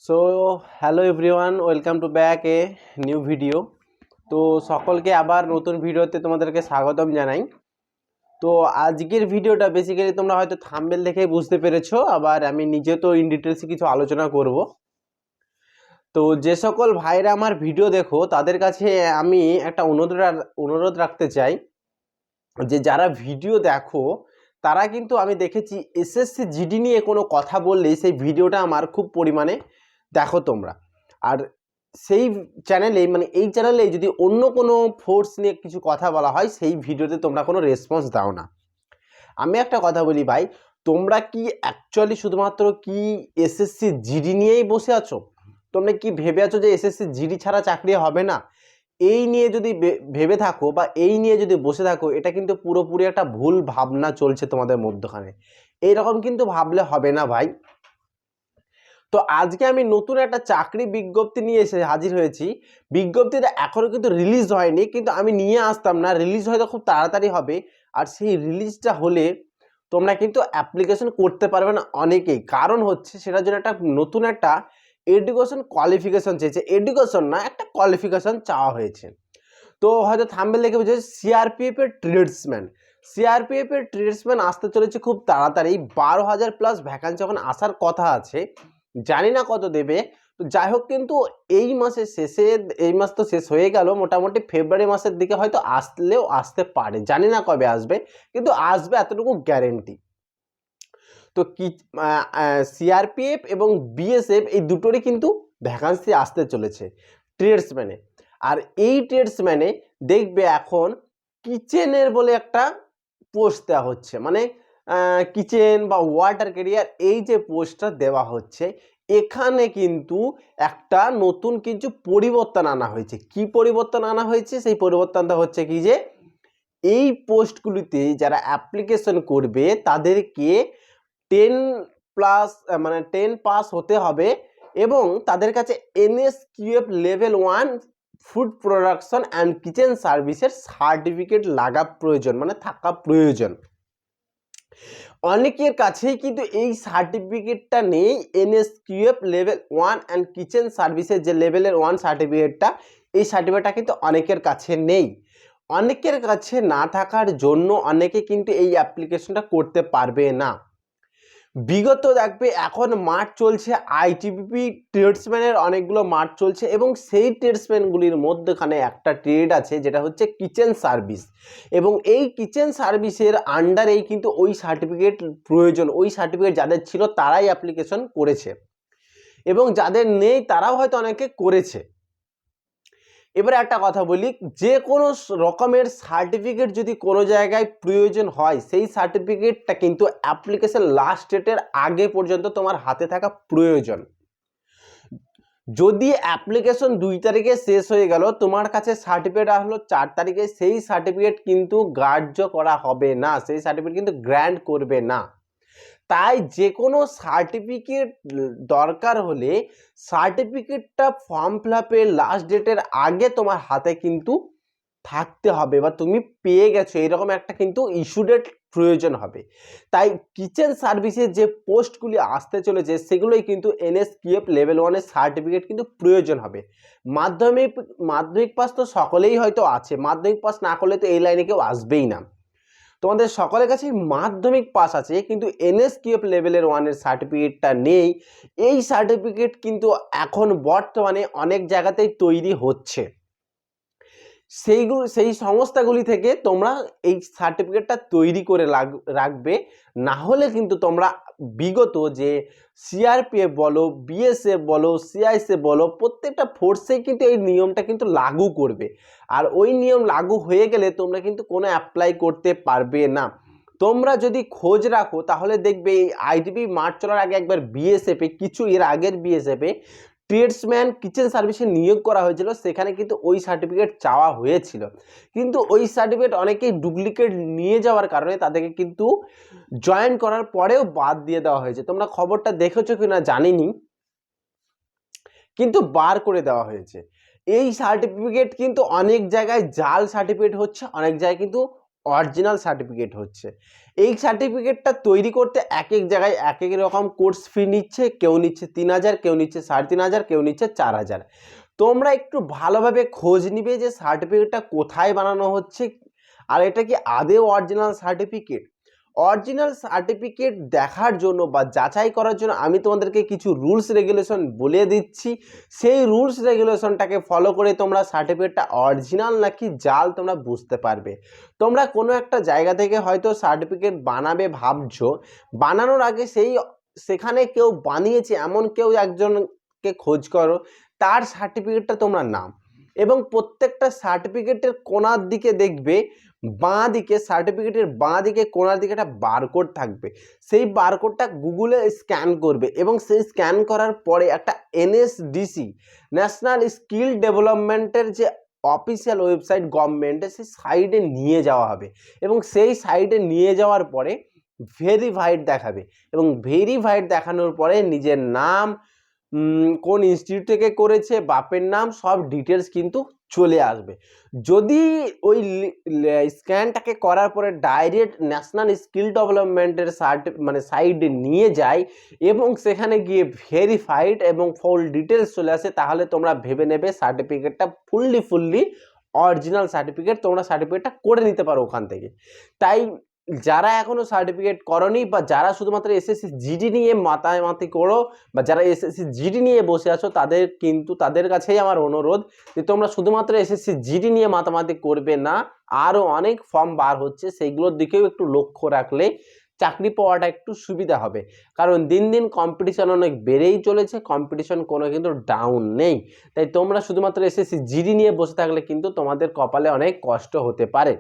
So hello everyone, welcome to back a new video. তো সকলকে আবার নতুন ভিডিওতে তোমাদেরকে স্বাগতম জানাই। তো আজকের ভিডিওটা বেসিক্যালি তোমরা হয়তো থাম্বনেল দেখেই বুঝতে পেরেছো, আবার আমি নিজে তো ইন ডিটেলসে কিছু আলোচনা করব। তো যে সকল ভাইরা আমার ভিডিও দেখো তাদের কাছে আমি একটা অনুরোধ রাখতে চাই যে যারা ভিডিও দেখো তারা কিন্তু আমি দেখেছি এসএসসি জিডি নিয়ে কোনো কথা বললেই সেই ভিডিওটা আমার খুব পরিমাণে দেখো তোমরা। আর সেই চ্যানেলে মানে এই চ্যানেলে যদি অন্য কোনো ফোর্স নিয়ে কিছু কথা বলা হয় সেই ভিডিওতে তোমরা কোনো রেসপন্স দাও না। আমি একটা কথা বলি ভাই, তোমরা কি অ্যাকচুয়ালি শুধুমাত্র কি এসএসসি জিডি নিয়েই বসে আছো? তোমরা কি ভেবে আছো যে এসএসসি জিডি ছাড়া চাকরি হবে না? এই নিয়ে যদি ভেবে থাকো বা এই নিয়ে যদি বসে থাকো, এটা কিন্তু পুরোপুরি একটা ভুল ভাবনা চলছে তোমাদের মধ্যখানে। এইরকম কিন্তু ভাবলে হবে না ভাই। তো আজকে আমি নতুন একটা চাকরি বিজ্ঞপ্তি নিয়ে এসে হাজির হয়েছি। বিজ্ঞপ্তিটা এখনো কিন্তু রিলিজ হয়নি, কিন্তু আমি নিয়ে আসতাম না, রিলিজ হয়তো খুব তাড়াতাড়ি হবে। আর সেই রিলিজটা হলে তোমরা কিন্তু অ্যাপ্লিকেশন করতে পারবে না অনেকেই, কারণ হচ্ছে সেটার জন্য একটা নতুন একটা এডুকেশন কোয়ালিফিকেশন চেয়েছে। এডুকেশন না, একটা কোয়ালিফিকেশন চাওয়া হয়েছে। তো হয়তো থাম্বনেল দেখে বুঝে সিআরপিএফ এর ট্রেডসম্যান। সিআরপিএফ এর ট্রেডসম্যান আসতে চলেছে খুব তাড়াতাড়ি। 12,000 প্লাস ভ্যাকান্সি যখন আসার কথা আছে, জানি না কত দেবে। তো যাই হোক, কিন্তু এই মাসের শেষে, এই মাস তো শেষ হয়ে গেল, মোটামুটি ফেব্রুয়ারি মাসের দিকে হয়তো আসলেও আসতে পারে, জানি না কবে আসবে, কিন্তু আসবে এতটুকু গ্যারেন্টি। তো কি সিআরপিএফ এবং বিএসএফ এই দুটোরই কিন্তু ভ্যাকান্সি আসতে চলেছে ট্রেডসম্যানে। আর এই ট্রেডসম্যানে দেখবে এখন কিচেনের বলে একটা পোস্ট দেওয়া হচ্ছে, মানে কিচেন বা ওয়াটার ক্যারিয়ার, এই যে পোস্টটা দেওয়া হচ্ছে, এখানে কিন্তু একটা নতুন কিছু পরিবর্তন আনা হয়েছে। কি পরিবর্তন আনা হয়েছে? সেই পরিবর্তনটা হচ্ছে কি, যে এই পোস্টগুলিতে যারা অ্যাপ্লিকেশন করবে তাদেরকে 10 প্লাস মানে 10 পাস হতে হবে এবং তাদের কাছে NSQF level 1 food production and kitchen সার্ভিসের সার্টিফিকেট লাগা প্রয়োজন, মানে থাকা প্রয়োজন। অনেকের কাছেই কিন্তু এই সার্টিফিকেটটা নেই। এনএসকিউএফ লেভেল 1 অ্যান্ড কিচেন সার্ভিসের যে লেভেলের 1 সার্টিফিকেটটা, এই সার্টিফিকেটটা কিন্তু অনেকের কাছে নেই। অনেকের কাছে না থাকার জন্য অনেকে কিন্তু এই অ্যাপ্লিকেশনটা করতে পারবে না। বিগত দেখবে এখন মাঠ চলছে আইটিবিপি ট্রেডসম্যানের, অনেকগুলো মাঠ চলছে এবং সেই ট্রেডসম্যানগুলির মধ্যখানে একটা ট্রেড আছে যেটা হচ্ছে কিচেন সার্ভিস, এবং এই কিচেন সার্ভিসের আন্ডারেই কিন্তু ওই সার্টিফিকেট প্রয়োজন। ওই সার্টিফিকেট যাদের ছিল তারাই অ্যাপ্লিকেশন করেছে এবং যাদের নেই তারাও হয়তো অনেকে করেছে। এবারে একটা কথা বলি, যে কোনো রকমের সার্টিফিকেট যদি কোনো জায়গায় প্রয়োজন হয়, সেই সার্টিফিকেটটা কিন্তু অ্যাপ্লিকেশন লাস্ট ডেটের আগে পর্যন্ত তোমার হাতে থাকা প্রয়োজন। যদি অ্যাপ্লিকেশন 2 তারিখে শেষ হয়ে গেল, তোমার কাছে সার্টিফিকেট আসলো 4 তারিখে, সেই সার্টিফিকেট কিন্তু গ্রাহ্য করা হবে না, সেই সার্টিফিকেট কিন্তু গ্র্যান্ট করবে না। তাই যে কোনো সার্টিফিকেট দরকার হলে সার্টিফিকেটটা ফর্ম ফিল আপের লাস্ট ডেটের আগে তোমার হাতে কিন্তু থাকতে হবে বা তুমি পেয়ে গেছো, এরকম একটা কিন্তু ইস্যু ডেট প্রয়োজন হবে। তাই কিচেন সার্ভিসের যে পোস্টগুলি আসতে চলেছে সেগুলোই কিন্তু এনএসকিউএফ লেভেল 1 এর সার্টিফিকেট কিন্তু প্রয়োজন হবে। মাধ্যমিক পাস তো সকলেই হয়তো আছে, মাধ্যমিক পাস না করলে তো এই লাইনে কেউ আসবেই না। তোমাদের সকলের কাছে মাধ্যমিক পাস আছে, কিন্তু এনএসকিউএফ লেভেলের 1 এর সার্টিফিকেটটা নেই। এই সার্টিফিকেট কিন্তু এখন বর্তমানে অনেক জায়গাতেই তৈরি হচ্ছে। সেই সংস্থাগুলি থেকে তোমরা এই সার্টিফিকেটটা তৈরি করে রাখবে, না হলে কিন্তু তোমরা বিগত যে সিআরপিএফ বলো, বিএসএফ বলো, সিআইএসএফ বলো, প্রত্যেকটা ফোর্সেই কিন্তু এই নিয়মটা কিন্তু লাগু করবে। আর ওই নিয়ম লাগু হয়ে গেলে তোমরা কিন্তু কোনো অ্যাপ্লাই করতে পারবে না। তোমরা যদি খোঁজ রাখো তাহলে দেখবে এই আইটিবি মাঠ চলার আগে একবার বিএসএফে, কিছু এর আগের বিএসএফে ট্রেডসম্যান কিচেন সার্ভিসে নিয়োগ করা হয়েছিল, সেখানে কিন্তু ওই সার্টিফিকেট চাওয়া হয়েছিল, কিন্তু ওই সার্টিফিকেট অনেকেই ডুপ্লিকেট নিয়ে যাওয়ার কারণে তাদেরকে কিন্তু জয়েন করার পরেও বাদ দিয়ে দেওয়া হয়েছে। তোমরা খবরটা দেখেছো কিনা জানিনি, কিন্তু বার করে দেওয়া হয়েছে। এই সার্টিফিকেট কিন্তু অনেক জায়গায় জাল সার্টিফিকেট হচ্ছে, অনেক জায়গায় কিন্তু অরিজিনাল সার্টিফিকেট হচ্ছে। এই সার্টিফিকেটটা তৈরি করতে এক এক জায়গায় এক এক রকম কোর্স ফি নিচ্ছে, কেউ নিচ্ছে 3,000, কেউ নিচ্ছে 3,500, কেউ নিচ্ছে 4,000। তোমরা একটু ভালোভাবে খোঁজ নিবে যে সার্টিফিকেটটা কোথায় বানানো হচ্ছে, আর এটা কি আদেও অরিজিনাল সার্টিফিকেট। অরিজিনাল সার্টিফিকেট দেখার জন্য বা যাচাই করার জন্য আমি তোমাদেরকে কিছু রুলস রেগুলেশন বলে দিচ্ছি। সেই রুলস রেগুলেশনটাকে ফলো করে তোমরা সার্টিফিকেটটা অরিজিনাল নাকি জাল তোমরা বুঝতে পারবে। তোমরা কোনো একটা জায়গা থেকে হয়তো সার্টিফিকেট বানাবে ভাবছো, বানানোর আগে সেখানে কেউ বানিয়েছে এমন কেউ একজনকে খোঁজ করো, তার সার্টিফিকেটটা তোমরা নাও, এবং প্রত্যেকটা সার্টিফিকেটের কোণার দিকে দেখবে, বাঁ দিকে সার্টিফিকেটের বাঁ দিকে কোণার দিকে একটা বারকোড থাকবে। সেই বারকোডটা গুগলে স্ক্যান করবে এবং সেই স্ক্যান করার পরে একটা NSDC ন্যাশনাল স্কিল ডেভেলপমেন্টের যে অফিসিয়াল ওয়েবসাইট গভর্নমেন্টের, সেই সাইটে নিয়ে যাওয়া হবে এবং সেই সাইটে নিয়ে যাওয়ার পরে ভেরিফাইড দেখাবে এবং ভেরিফাইড দেখানোর পরে নিজের নাম, কোন ইনস্টিটিউট থেকে করেছে, বাপের নাম, সব ডিটেলস কিন্তু চলে আসবে। যদি ওই স্ক্যানটাকে করার পরে ডাইরেক্ট ন্যাশনাল স্কিল ডেভেলপমেন্টের সাইটে নিয়ে যায় এবং সেখানে গিয়ে ভেরিফাইড এবং ফুল ডিটেলস চলে আসে, তাহলে তোমরা ভেবে নেবে সার্টিফিকেটটা ফুললি অরিজিনাল সার্টিফিকেট, তোমরা সার্টিফিকেটটা করে নিতে পারো ওখান থেকে। তাই যারা এখনো সার্টিফিকেট করনি বা যারা শুধুমাত্র SSC GD নিয়ে মাতামাতি করো বা যারা SSC GD নিয়ে বসে আছো, তাদের কাছেই আমার অনুরোধ যে তোমরা শুধুমাত্র SSC GD নিয়ে মাতামাতি করবে না, আরও অনেক ফর্ম বার হচ্ছে, সেইগুলোর দিকেও একটু লক্ষ্য রাখলে চাকরি পাওয়াটা একটু সুবিধা হবে। কারণ দিন দিন কম্পিটিশন অনেক বেড়েই চলেছে, কম্পিটিশন কোনো কিন্তু ডাউন নেই। তাই তোমরা শুধুমাত্র SSC GD নিয়ে বসে থাকলে কিন্তু তোমাদের কপালে অনেক কষ্ট হতে পারে।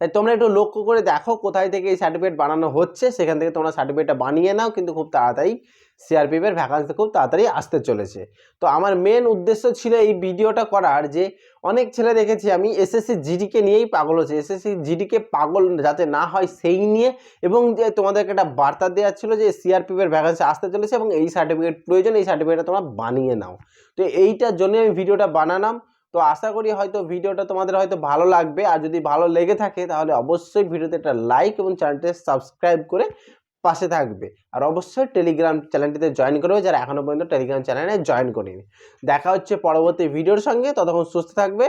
তাই তোমরা একটু লক্ষ্য করে দেখো কোথায় থেকে এই সার্টিফিকেট বানানো হচ্ছে, সেখান থেকে তোমরা সার্টিফিকেটটা বানিয়ে নাও, কিন্তু খুব তাড়াতাড়ি CRPF এর ভ্যাকান্সি খুব তাড়াতাড়ি আসতে চলেছে। তো আমার মেন উদ্দেশ্য ছিল এই ভিডিওটা করার, যে অনেক ছেলে দেখেছি আমি SSC GD কে নিয়েই পাগল হচ্ছে, SSC GD কে পাগল যাতে না হয় সেই নিয়ে, এবং যে তোমাদেরকে একটা বার্তা দেওয়া ছিল যে CRPF এর ভ্যাকান্সি আসতে চলেছে এবং এই সার্টিফিকেট প্রয়োজন, এই সার্টিফিকেটটা তোমরা বানিয়ে নাও। তো এইটার জন্য আমি ভিডিওটা বানালাম। তো আশা করি হয়তো ভিডিওটা তোমাদের হয়তো ভালো লাগবে, আর যদি ভালো লেগে থাকে তাহলে অবশ্যই ভিডিওতে একটা লাইক এবং চ্যানেলটি সাবস্ক্রাইব করে পাশে থাকবে, আর অবশ্যই টেলিগ্রাম চ্যানেলটিতে জয়েন করবে যারা এখনো পর্যন্ত টেলিগ্রাম চ্যানেলে জয়েন করেনি। দেখা হচ্ছে পরবর্তী ভিডিওর সঙ্গে, ততক্ষণ সুস্থ থাকবে,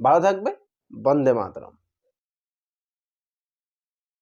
ভালো থাকবে, বন্দে মাতরম।